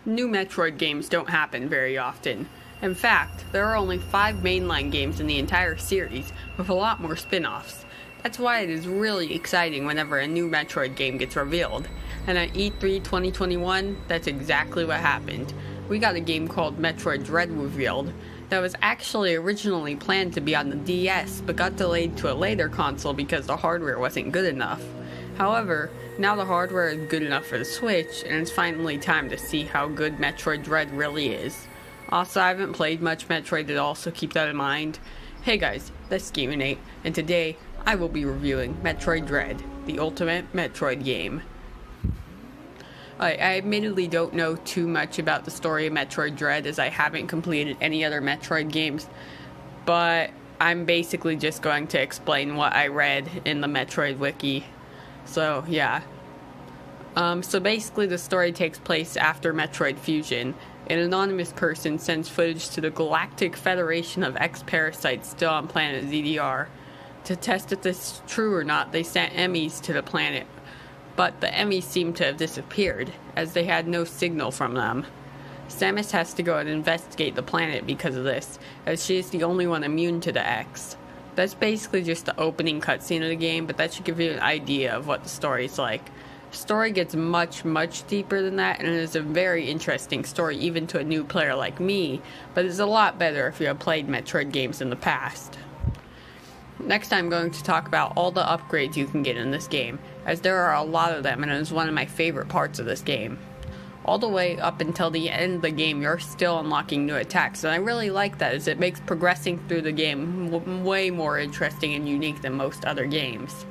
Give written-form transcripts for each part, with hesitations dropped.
New Metroid games don't happen very often. In fact, there are only 5 mainline games in the entire series, with a lot more spin-offs. That's why it is really exciting whenever a new Metroid game gets revealed. And at E3 2021, that's exactly what happened. We got a game called Metroid Dread revealed that was actually originally planned to be on the DS, but got delayed to a later console because the hardware wasn't good enough. However, now the hardware is good enough for the Switch, and it's finally time to see how good Metroid Dread really is. Also, I haven't played much Metroid at all, so keep that in mind. Hey guys, that's Gaming8, and today I will be reviewing Metroid Dread, the ultimate Metroid game. I admittedly don't know too much about the story of Metroid Dread, as I haven't completed any other Metroid games, but I'm basically just going to explain what I read in the Metroid wiki. So, yeah. So basically the story takes place after Metroid Fusion. An anonymous person sends footage to the Galactic Federation of X-Parasites still on planet ZDR. To test if this is true or not, they sent Emmys to the planet, but the Emmys seem to have disappeared, as they had no signal from them. Samus has to go and investigate the planet because of this, as she is the only one immune to the X. That's basically just the opening cutscene of the game, but that should give you an idea of what the story's like. The story gets much deeper than that, and it is a very interesting story even to a new player like me, but it's a lot better if you have played Metroid games in the past. Next, I'm going to talk about all the upgrades you can get in this game, as there are a lot of them, and it is one of my favorite parts of this game. All the way up until the end of the game, you're still unlocking new attacks, and I really like that, as it makes progressing through the game way more interesting and unique than most other games.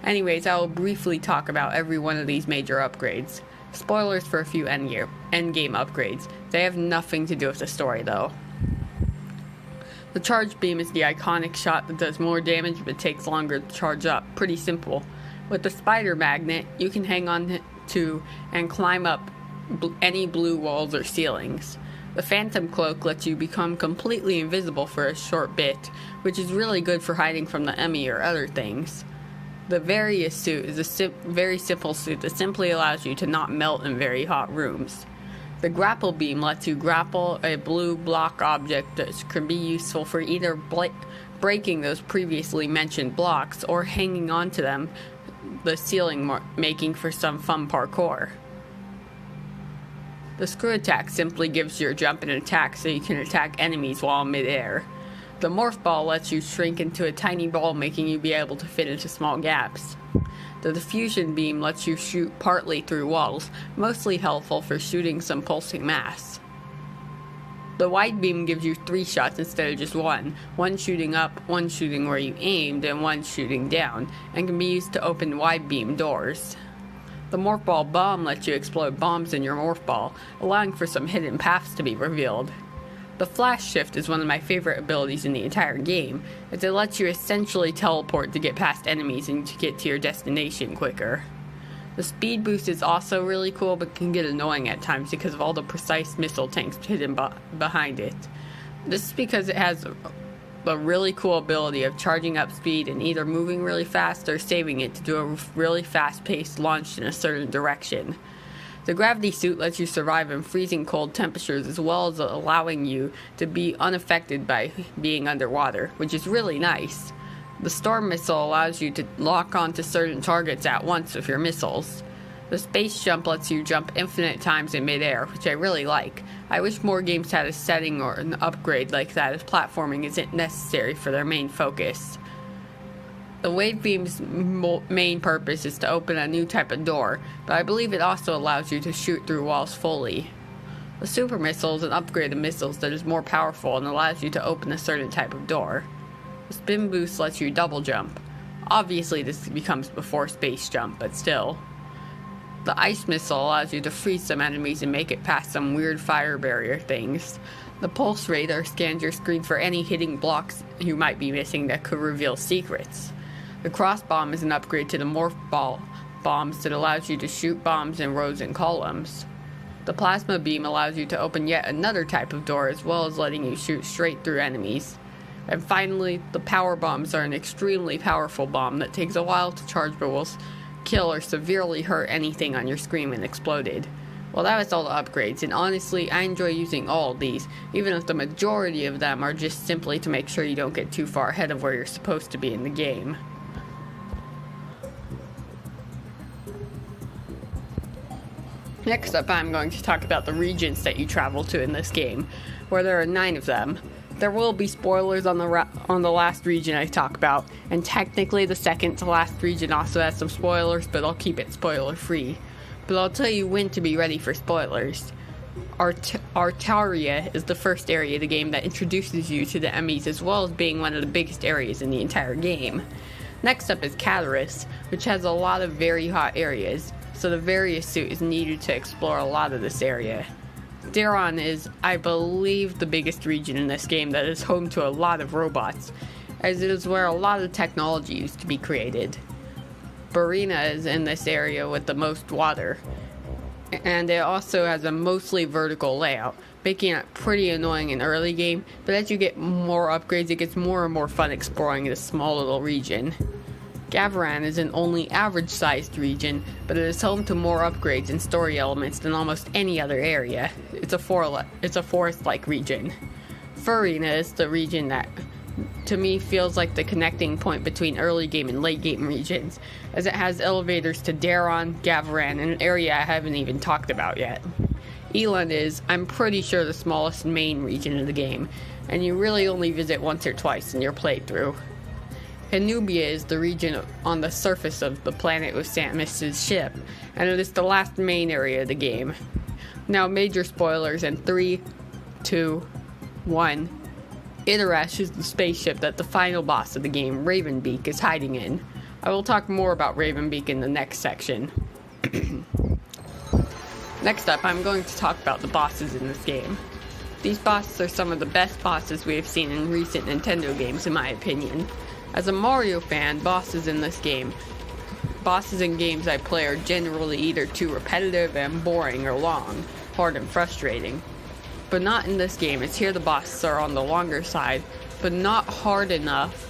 Anyways, I will briefly talk about every one of these major upgrades. Spoilers for a few endgame upgrades. They have nothing to do with the story, though. The charge beam is the iconic shot that does more damage but takes longer to charge up. Pretty simple. With the spider magnet, you can hang on to and climb up any blue walls or ceilings. The phantom cloak lets you become completely invisible for a short bit, which is really good for hiding from the enemy or other things. The Various suit is a very simple suit that simply allows you to not melt in very hot rooms. The grapple beam lets you grapple a blue block object that can be useful for either breaking those previously mentioned blocks or hanging onto them, the ceiling, making for some fun parkour. The screw attack simply gives your jump an attack so you can attack enemies while in midair. The morph ball lets you shrink into a tiny ball, making you be able to fit into small gaps. The diffusion beam lets you shoot partly through walls, mostly helpful for shooting some pulsing mass. The wide beam gives you 3 shots instead of just one shooting up, one shooting where you aimed, and one shooting down, and can be used to open wide beam doors. The morph ball bomb lets you explode bombs in your morph ball, allowing for some hidden paths to be revealed. The flash shift is one of my favorite abilities in the entire game, as it lets you essentially teleport to get past enemies and to get to your destination quicker. The speed boost is also really cool, but can get annoying at times because of all the precise missile tanks hidden behind it. This is because it has a really cool ability of charging up speed and either moving really fast or saving it to do a really fast-paced launch in a certain direction. The gravity suit lets you survive in freezing cold temperatures, as well as allowing you to be unaffected by being underwater, which is really nice. The storm missile allows you to lock onto certain targets at once with your missiles. The space jump lets you jump infinite times in midair, which I really like. I wish more games had a setting or an upgrade like that, as platforming isn't necessary for their main focus. The wave beam's main purpose is to open a new type of door, but I believe it also allows you to shoot through walls fully. The super missile is an upgrade of missiles that is more powerful and allows you to open a certain type of door. The spin boost lets you double jump. Obviously this becomes before space jump, but still. The ice missile allows you to freeze some enemies and make it past some weird fire barrier things. The pulse radar scans your screen for any hidden blocks you might be missing that could reveal secrets. The cross bomb is an upgrade to the morph ball bombs that allows you to shoot bombs in rows and columns. The plasma beam allows you to open yet another type of door, as well as letting you shoot straight through enemies. And finally, the power bombs are an extremely powerful bomb that takes a while to charge but will kill or severely hurt anything on your screen when exploded. Well, that was all the upgrades, and honestly, I enjoy using all of these, even if the majority of them are just simply to make sure you don't get too far ahead of where you're supposed to be in the game. Next up, I'm going to talk about the regions that you travel to in this game, where there are 9 of them. There will be spoilers on the last region I talk about, and technically the second to last region also has some spoilers, but I'll keep it spoiler free. But I'll tell you when to be ready for spoilers. Artaria is the first area of the game that introduces you to the Emmys, as well as being one of the biggest areas in the entire game. Next up is Cataris, which has a lot of very hot areas, so the various suit is needed to explore a lot of this area. Daron is, I believe, the biggest region in this game that is home to a lot of robots, as it is where a lot of technology used to be created. Barina is in this area with the most water, and it also has a mostly vertical layout, making it pretty annoying in early game, but as you get more upgrades, it gets more and more fun exploring this small little region. Gavaran is an only average-sized region, but it is home to more upgrades and story elements than almost any other area. It's a forest-like region. Furina is the region that, to me, feels like the connecting point between early game and late game regions, as it has elevators to Daron, Gavaran, and an area I haven't even talked about yet. Eland is, I'm pretty sure, the smallest main region of the game, and you really only visit once or twice in your playthrough. Anubia is the region on the surface of the planet with Samus's ship, and it is the last main area of the game. Now, major spoilers in 3, 2, 1. Itarash is the spaceship that the final boss of the game, Ravenbeak, is hiding in. I will talk more about Ravenbeak in the next section. Next up, I'm going to talk about the bosses in this game. These bosses are some of the best bosses we have seen in recent Nintendo games, in my opinion. As a Mario fan, bosses in games I play are generally either too repetitive and boring or long, hard and frustrating. But not in this game, as here the bosses are on the longer side, but not hard enough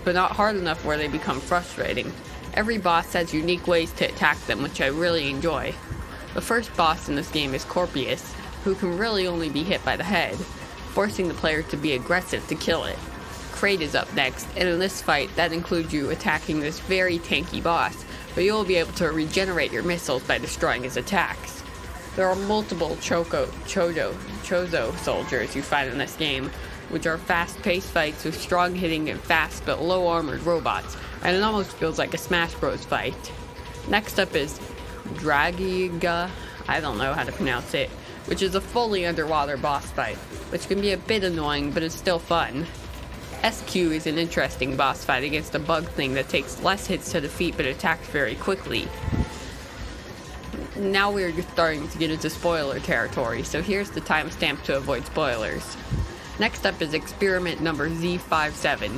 where they become frustrating. Every boss has unique ways to attack them, which I really enjoy. The first boss in this game is Corpius, who can really only be hit by the head, forcing the player to be aggressive to kill it. Kraid is up next, and in this fight, that includes you attacking this very tanky boss, but you will be able to regenerate your missiles by destroying his attacks. There are multiple Chozo soldiers you find in this game, which are fast-paced fights with strong hitting and fast but low-armored robots, and it almost feels like a Smash Bros. Fight. Next up is Dragiga, I don't know how to pronounce it, which is a fully underwater boss fight, which can be a bit annoying, but it's still fun. SQ is an interesting boss fight against a bug thing that takes less hits to defeat but attacks very quickly. Now we're starting to get into spoiler territory, so here's the timestamp to avoid spoilers. Next up is experiment number Z57,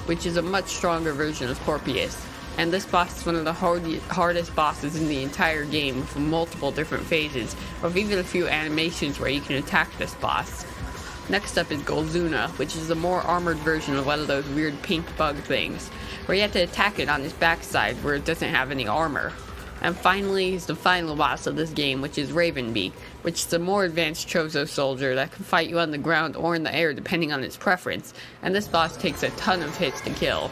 which is a much stronger version of Corpius, and this boss is one of the hardest bosses in the entire game, with multiple different phases, with even a few animations where you can attack this boss. Next up is Golzuna, which is a more armored version of one of those weird pink bug things, where you have to attack it on its backside where it doesn't have any armor. And finally is the final boss of this game, which is Ravenbeak, which is a more advanced Chozo soldier that can fight you on the ground or in the air depending on its preference, and this boss takes a ton of hits to kill.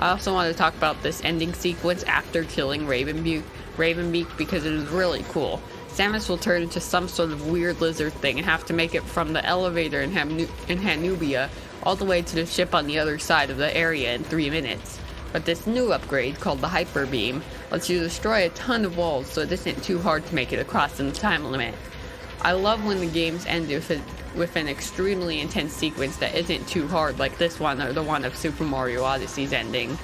I also want to talk about this ending sequence after killing Ravenbeak because it is really cool. Samus will turn into some sort of weird lizard thing and have to make it from the elevator in Hanubia all the way to the ship on the other side of the area in 3 minutes. But this new upgrade, called the Hyper Beam, lets you destroy a ton of walls so it isn't too hard to make it across in the time limit. I love when the games end with an extremely intense sequence that isn't too hard, like this one or the one of Super Mario Odyssey's ending.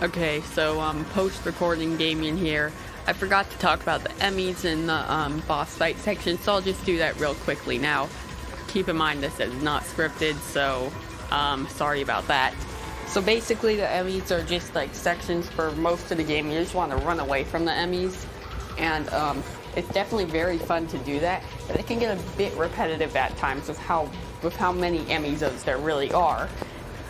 Okay, so post-recording gaming here. I forgot to talk about the Emmys in the boss fight section, so I'll just do that real quickly now. Keep in mind this is not scripted, so sorry about that. So basically the Emmys are just like sections for most of the game. You just want to run away from the Emmys, and it's definitely very fun to do that, but it can get a bit repetitive at times with how many Emmys there really are,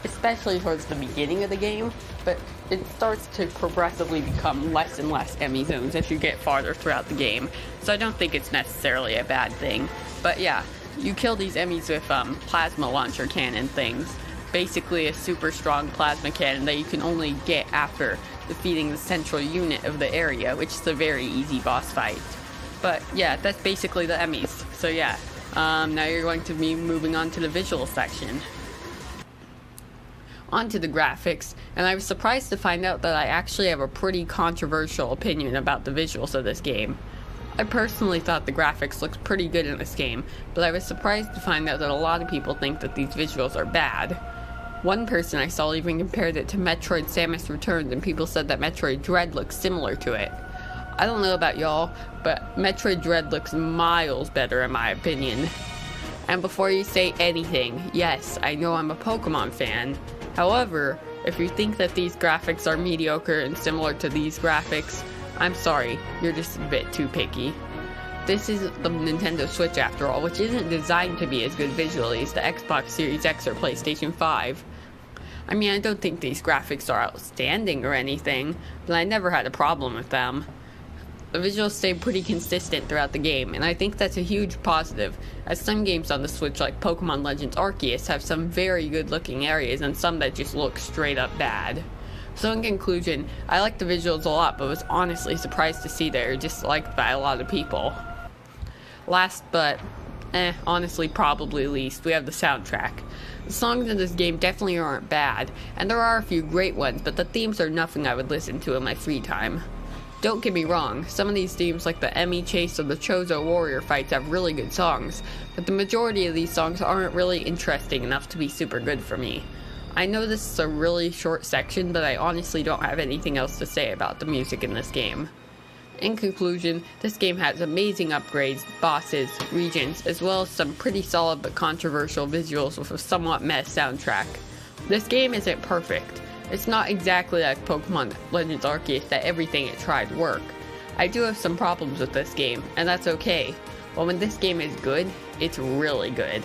especially towards the beginning of the game. But it starts to progressively become less and less Emmy zones as you get farther throughout the game. So I don't think it's necessarily a bad thing. But yeah, you kill these Emmys with plasma launcher cannon things. Basically a super strong plasma cannon that you can only get after defeating the central unit of the area, which is a very easy boss fight. But yeah, that's basically the Emmys. So yeah, now you're going to be moving on to the visual section. Onto the graphics, and I was surprised to find out that I actually have a pretty controversial opinion about the visuals of this game. I personally thought the graphics looked pretty good in this game, but I was surprised to find out that a lot of people think that these visuals are bad. One person I saw even compared it to Metroid Samus Returns, and people said that Metroid Dread looks similar to it. I don't know about y'all, but Metroid Dread looks miles better in my opinion. And before you say anything, yes, I know I'm a Pokemon fan. However, if you think that these graphics are mediocre and similar to these graphics, I'm sorry, you're just a bit too picky. This is the Nintendo Switch after all, which isn't designed to be as good visually as the Xbox Series X or PlayStation 5. I mean, I don't think these graphics are outstanding or anything, but I never had a problem with them. The visuals stay pretty consistent throughout the game, and I think that's a huge positive, as some games on the Switch like Pokemon Legends Arceus have some very good looking areas and some that just look straight up bad. So in conclusion, I like the visuals a lot, but was honestly surprised to see they're disliked by a lot of people. Last but, honestly probably least, we have the soundtrack. The songs in this game definitely aren't bad, and there are a few great ones, but the themes are nothing I would listen to in my free time. Don't get me wrong, some of these themes like the Emmy Chase or the Chozo Warrior fights have really good songs, but the majority of these songs aren't really interesting enough to be super good for me. I know this is a really short section, but I honestly don't have anything else to say about the music in this game. In conclusion, this game has amazing upgrades, bosses, regions, as well as some pretty solid but controversial visuals with a somewhat meh soundtrack. This game isn't perfect. It's not exactly like Pokemon Legends Arceus that everything it tried worked. I do have some problems with this game, and that's okay. But when this game is good, it's really good.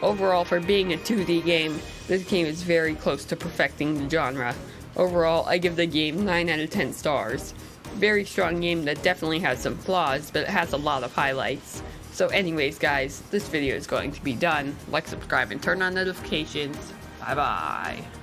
Overall, for being a 2D game, this game is very close to perfecting the genre. Overall, I give the game 9 out of 10 stars. Very strong game that definitely has some flaws, but it has a lot of highlights. So anyways guys, this video is going to be done. Like, subscribe, and turn on notifications. Bye bye.